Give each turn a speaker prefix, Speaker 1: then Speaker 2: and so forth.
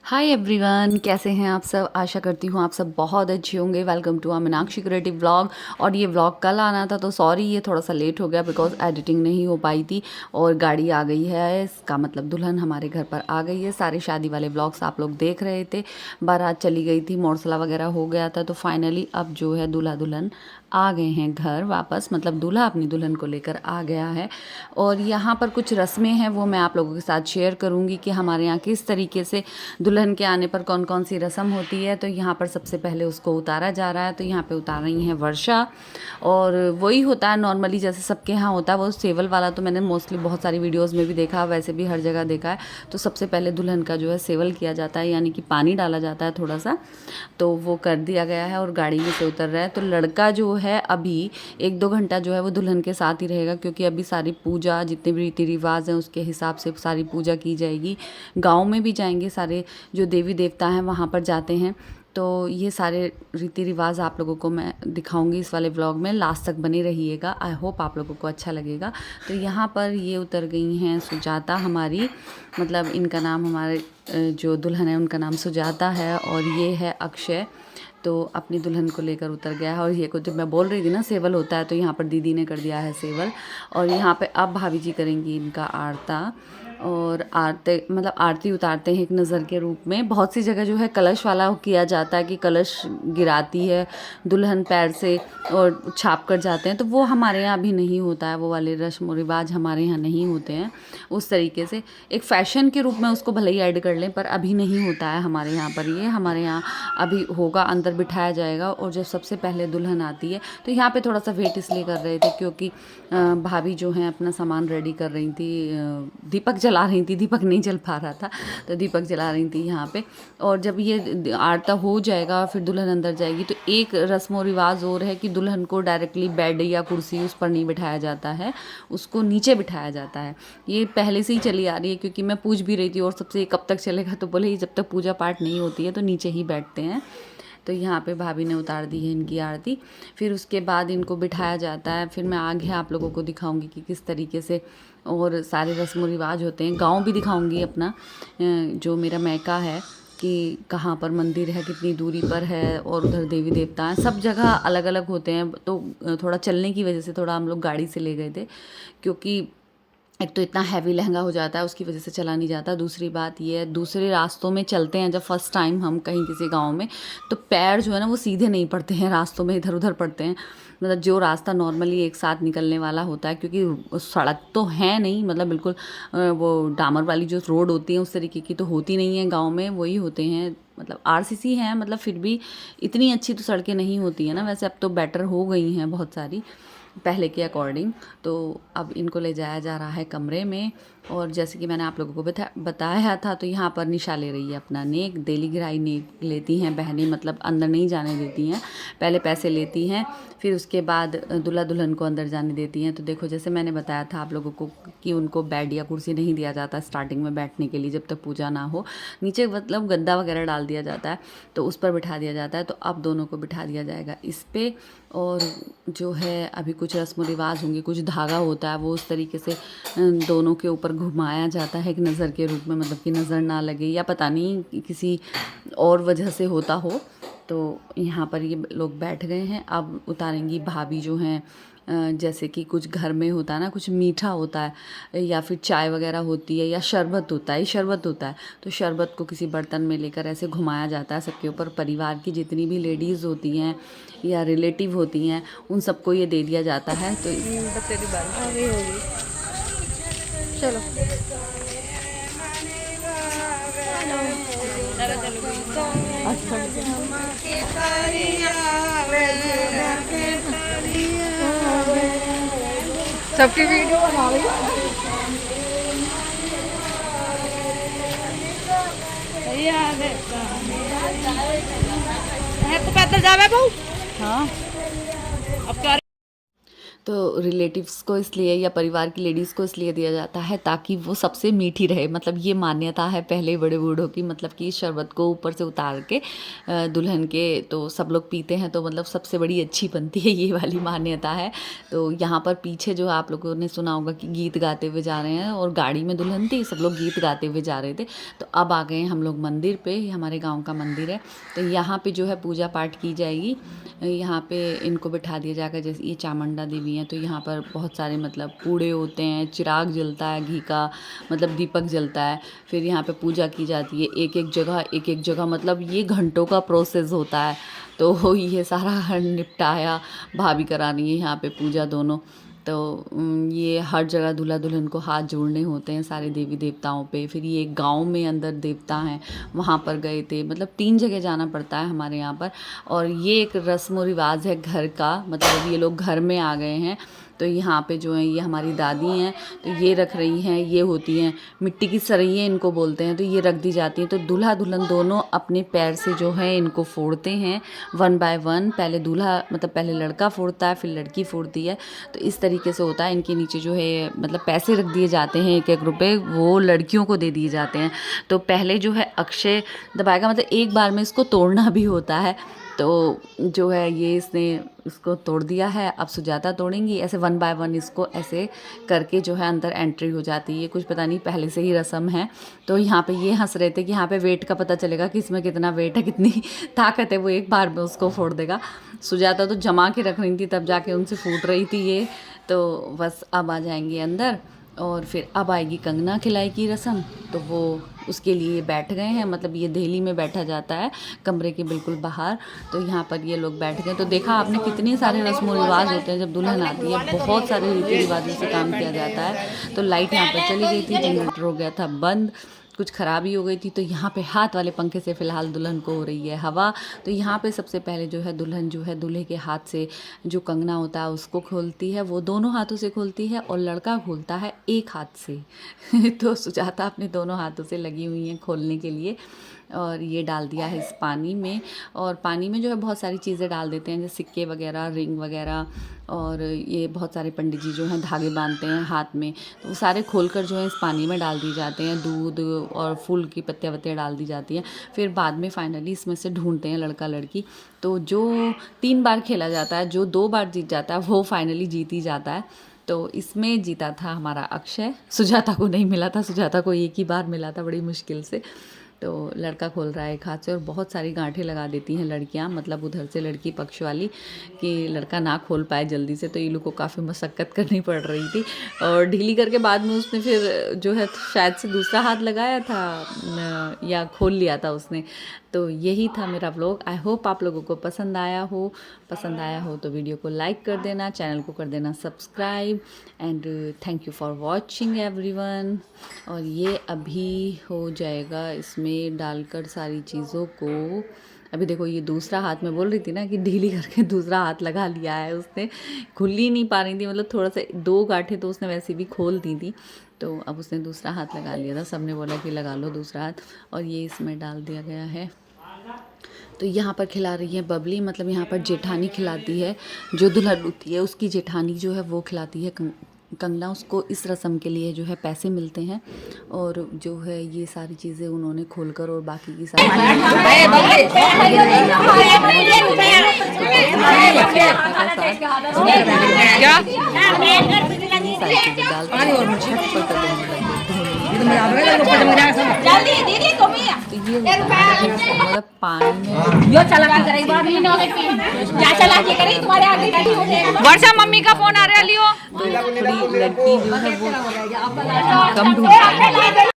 Speaker 1: Hi everyone, कैसे हैं आप सब। आशा करती हूँ आप सब बहुत अच्छे होंगे। Welcome to Meenakshi creative vlog. और ये व्लॉग कल आना था तो सॉरी ये थोड़ा सा लेट हो गया बिकॉज एडिटिंग नहीं हो पाई थी। और गाड़ी आ गई है, इसका मतलब दुल्हन हमारे घर पर आ गई है। सारे शादी वाले व्लॉग्स आप लोग देख रहे थे। बारात चली गई थी, मोरसला वगैरह हो गया था, तो फाइनली अब जो है दूल्हा दुल्हन आ गए हैं घर वापस। मतलब दूल्हा अपनी दुल्हन को लेकर आ गया है। और यहाँ पर कुछ रस्में हैं वो मैं आप लोगों के साथ शेयर करूँगी कि हमारे यहाँ किस तरीके से दुल्हन के आने पर कौन कौन सी रस्म होती है। तो यहाँ पर सबसे पहले उसको उतारा जा रहा है। तो यहाँ पे उतार रही हैं वर्षा। और वही होता है नॉर्मली जैसे सबके यहाँ होता है, वो सेवल वाला तो मैंने मोस्टली बहुत सारी वीडियोज़ में भी देखा, वैसे भी हर जगह देखा है। तो सबसे पहले दुल्हन का जो है सेवल किया जाता है, यानी कि पानी डाला जाता है थोड़ा सा। तो वो कर दिया गया है और गाड़ी में से उतर रहा है। तो लड़का जो है अभी 1-2 घंटा जो है वो दुल्हन के साथ ही रहेगा, क्योंकि अभी सारी पूजा जितने भी रीति रिवाज हैं उसके हिसाब से सारी पूजा की जाएगी। गाँव में भी जाएंगे, सारे जो देवी देवता हैं वहाँ पर जाते हैं। तो ये सारे रीति रिवाज आप लोगों को मैं दिखाऊंगी इस वाले व्लॉग में। लास्ट तक बने रहिएगा, आई होप आप लोगों को अच्छा लगेगा। तो यहाँ पर ये उतर गई हैं सुजाता हमारी, मतलब इनका नाम, हमारे जो दुल्हन है उनका नाम सुजाता है। और ये है अक्षय, तो अपनी दुल्हन को लेकर उतर गया है। और ये कुछ जब मैं बोल रही थी ना सेवल होता है, तो यहाँ पर दीदी ने कर दिया है सेवल। और यहाँ पे अब भाभी जी करेंगी इनका आरता। और आरते मतलब आरती उतारते हैं एक नज़र के रूप में। बहुत सी जगह जो है कलश वाला किया जाता है कि कलश गिराती है दुल्हन पैर से और छाप कर जाते हैं। तो वो हमारे यहाँ अभी नहीं होता है, वो वाले रस्म रिवाज हमारे यहाँ नहीं होते हैं उस तरीके से। एक फ़ैशन के रूप में उसको भले ही ऐड कर लें, पर अभी नहीं होता है हमारे यहाँ पर। ये हमारे यहाँ अभी होगा, अंदर बिठाया जाएगा। और जब सबसे पहले दुल्हन आती है तो यहाँ पे थोड़ा सा वेट इसलिए कर रहे थे क्योंकि भाभी जो हैं अपना सामान रेडी कर रही थी, दीपक जला रही थी। दीपक नहीं जल पा रहा था तो दीपक जला रही थी यहाँ पे। और जब ये आरता हो जाएगा फिर दुल्हन अंदर जाएगी। तो एक रस्म और रिवाज और है कि दुल्हन को डायरेक्टली बेड या कुर्सी उस पर नहीं बिठाया जाता है, उसको नीचे बिठाया जाता है। ये पहले से ही चली आ रही है, क्योंकि मैं पूछ भी रही थी और सबसे कब तक चलेगा, तो बोले जब तक पूजा पाठ नहीं होती है तो नीचे ही बैठते हैं। तो यहाँ पे भाभी ने उतार दी है इनकी आरती। फिर उसके बाद इनको बिठाया जाता है। फिर मैं आगे आप लोगों को दिखाऊंगी कि किस तरीके से और सारे रस्म रिवाज होते हैं। गांव भी दिखाऊंगी अपना, जो मेरा मैका है, कि कहाँ पर मंदिर है, कितनी दूरी पर है, और उधर देवी देवता हैं। सब जगह अलग अलग होते हैं। तो थोड़ा चलने की वजह से थोड़ा हम लोग गाड़ी से ले गए थे, क्योंकि एक तो इतना हैवी लहंगा हो जाता है, उसकी वजह से चला नहीं जाता। दूसरी बात ये है, दूसरे रास्तों में चलते हैं जब फर्स्ट टाइम हम कहीं किसी गांव में, तो पैर जो है ना वो सीधे नहीं पड़ते हैं, रास्तों में इधर उधर पड़ते हैं। मतलब जो रास्ता नॉर्मली एक साथ निकलने वाला होता है, क्योंकि सड़क तो है नहीं, मतलब बिल्कुल वो डामर वाली जो रोड होती है उस तरीके की तो होती नहीं है गाँव में, वही होते हैं। मतलब आरसीसी हैं, मतलब फिर भी इतनी अच्छी तो सड़कें नहीं होती है ना। वैसे अब तो बेटर हो गई हैं बहुत सारी पहले के अकॉर्डिंग। तो अब इनको ले जाया जा रहा है कमरे में। और जैसे कि मैंने आप लोगों को बताया था, तो यहाँ पर निशा ले रही है अपना नेक। डेली गिराई नेक लेती हैं बहनें, मतलब अंदर नहीं जाने देती हैं। पहले पैसे लेती हैं, फिर उसके बाद दूल्हा दुल्हन को अंदर जाने देती हैं। तो देखो जैसे मैंने बताया था आप लोगों को कि उनको बेड या कुर्सी नहीं दिया जाता स्टार्टिंग में बैठने के लिए, जब तक पूजा ना हो। नीचे मतलब गद्दा वगैरह डाल दिया जाता है, तो उस पर बिठा दिया जाता है। तो अब दोनों को बिठा दिया जाएगा इस पर। और जो है अभी कुछ रस्म रिवाज होंगे, कुछ धागा होता है वो उस तरीके से दोनों के ऊपर घुमाया जाता है एक नज़र के रूप में, मतलब कि नज़र ना लगे, या पता नहीं किसी और वजह से होता हो। तो यहाँ पर ये लोग बैठ गए हैं। अब उतारेंगी भाभी जो हैं। जैसे कि कुछ घर में होता है ना, कुछ मीठा होता है या फिर चाय वगैरह होती है या शरबत होता है, शरबत होता है। तो शरबत को किसी बर्तन में लेकर ऐसे घुमाया जाता है सबके ऊपर। परिवार की जितनी भी लेडीज़ होती हैं या रिलेटिव होती हैं उन सबको ये दे दिया जाता है। तो
Speaker 2: तेरी बारी अभी होगी। चलो सबकी वीडियो बना रही है। तो पैदल जावे बहु।
Speaker 1: हाँ,
Speaker 2: अब क्या
Speaker 1: तो रिलेटिव्स को इसलिए या परिवार की लेडीज़ को इसलिए दिया जाता है ताकि वो सबसे मीठी रहे। मतलब ये मान्यता है पहले बड़े बूढ़ों की, मतलब कि इस शरबत को ऊपर से उतार के दुल्हन के तो सब लोग पीते हैं तो मतलब सबसे बड़ी अच्छी बनती है, ये वाली मान्यता है। तो यहाँ पर पीछे जो आप लोगों ने सुना होगा कि गीत गाते हुए जा रहे हैं और गाड़ी में दुल्हन थी, सब लोग गीत गाते हुए जा रहे थे। तो अब आ गए हम लोग मंदिर पे, हमारे गाँव का मंदिर है। तो यहाँ पर जो है पूजा पाठ की जाएगी। यहाँ पे इनको बिठा दिया जाएगा, जैसे ये चामुंडा देवी हैं तो यहाँ पर बहुत सारे मतलब पूड़े होते हैं, चिराग जलता है घी का, मतलब दीपक जलता है। फिर यहाँ पे पूजा की जाती है एक एक जगह, मतलब ये घंटों का प्रोसेस होता है। तो ये सारा निपटाया भाभी करा रही है यहाँ पे पूजा दोनों। तो ये हर जगह दूल्हा दुल्हन को हाथ जोड़ने होते हैं सारे देवी देवताओं पे। फिर ये एक गाँव में अंदर देवता हैं, वहाँ पर गए थे। मतलब 3 जगह जाना पड़ता है हमारे यहाँ पर। और ये एक रस्म व रिवाज है घर का, मतलब अब ये लोग घर में आ गए हैं। तो यहाँ पे जो है ये हमारी दादी हैं, तो ये रख रही हैं। ये होती हैं मिट्टी की सरैयाँ इनको बोलते हैं, तो ये रख दी जाती हैं। तो दूल्हा दुल्हन दोनों अपने पैर से जो है इनको फोड़ते हैं 1 बाय 1। पहले दूल्हा मतलब पहले लड़का फोड़ता है, फिर लड़की फोड़ती है। तो इस तरीके से होता है। इनके नीचे जो है मतलब पैसे रख दिए जाते हैं, 1-1 रुपये, वो लड़कियों को दे दिए जाते हैं। तो पहले जो है अक्षय दबाएगा, मतलब एक बार में इसको तोड़ना भी होता है। तो जो है ये इसने इसको तोड़ दिया है, अब सुजाता तोड़ेंगी। ऐसे 1 बाय 1 इसको ऐसे करके जो है अंदर एंट्री हो जाती है। कुछ पता नहीं पहले से ही रस्म है। तो यहाँ पे ये हंस रहे थे कि यहाँ पे वेट का पता चलेगा कि इसमें कितना वेट है, कितनी ताकत है, वो एक बार में उसको फोड़ देगा। सुजाता तो जमा के रख रही थी, तब जाके उनसे फूट रही थी ये। तो बस अब आ जाएंगे अंदर और फिर अब आएगी कंगना खिलाई की रस्म। तो वो उसके लिए बैठ गए हैं, मतलब ये देहली में बैठा जाता है कमरे के बिल्कुल बाहर। तो यहाँ पर ये लोग बैठ गए। तो देखा आपने कितने सारे रस्म रिवाज होते हैं जब दुल्हन आती है, बहुत सारे रीति रिवाजों से काम किया जाता है। तो लाइट यहाँ पर चली गई थी, जनरेटर हो गया था बंद, कुछ ख़राबी हो गई थी। तो यहाँ पे हाथ वाले पंखे से फ़िलहाल दुल्हन को हो रही है हवा। तो यहाँ पे सबसे पहले जो है दुल्हन जो है दूल्हे के हाथ से जो कंगना होता है उसको खोलती है, वो दोनों हाथों से खोलती है, और लड़का खोलता है एक हाथ से। तो सुजाता अपने दोनों हाथों से लगी हुई हैं खोलने के लिए। और ये डाल दिया है इस पानी में, और पानी में जो है बहुत सारी चीज़ें डाल देते हैं, जैसे सिक्के वगैरह, रिंग वगैरह। और ये बहुत सारे पंडित जी जो हैं धागे बांधते हैं हाथ में, तो वो सारे खोलकर जो है इस पानी में डाल दी जाते हैं। दूध और फूल की पत्तियाँ वत्तियाँ डाल दी जाती हैं। फिर बाद में फाइनली इसमें से ढूंढते हैं लड़का लड़की। तो जो 3 बार खेला जाता है, जो 2 बार जीत जाता है वो फाइनली जीत ही जाता है। तो इसमें जीता था हमारा अक्षय, सुजाता को नहीं मिला था, सुजाता को एक ही बार मिला था बड़ी मुश्किल से। तो लड़का खोल रहा है एक हाथ से, और बहुत सारी गांठें लगा देती हैं लड़कियां, मतलब उधर से लड़की पक्ष वाली, कि लड़का ना खोल पाए जल्दी से। तो ये लोग को काफ़ी मशक्क़त करनी पड़ रही थी, और ढीली करके बाद में उसने फिर जो है शायद से दूसरा हाथ लगाया था या खोल लिया था उसने। तो यही था मेरा व्लॉग। आई होप आप लोगों को पसंद आया हो तो वीडियो को लाइक कर देना, चैनल को कर देना subscribe, and thank you for watching everyone. और ये अभी हो जाएगा इसमें डालकर सारी चीज़ों को। अभी देखो ये दूसरा हाथ, में बोल रही थी ना कि ढीली करके दूसरा हाथ लगा लिया है उसने, खुल ही नहीं पा रही थी, मतलब थोड़ा सा 2 गांठें तो उसने वैसे भी खोल दी थी। तो अब उसने दूसरा हाथ लगा लिया था, सबने बोला कि लगा लो दूसरा हाथ, और ये इसमें डाल दिया गया है। तो यहाँ पर खिला रही है बबली, मतलब यहाँ पर जेठानी खिलाती है, जो दुल्हन होती है उसकी जेठानी जो है वो खिलाती है कंगना। उसको इस रस्म के लिए जो है पैसे मिलते हैं, और जो है ये सारी चीज़ें उन्होंने खोलकर और बाकी की सारी मतलब पानी में
Speaker 2: वर्षा मम्मी का फोन आ रहा है लियो।
Speaker 1: तो थोड़ी लड़की जो है वो कम ढूंढ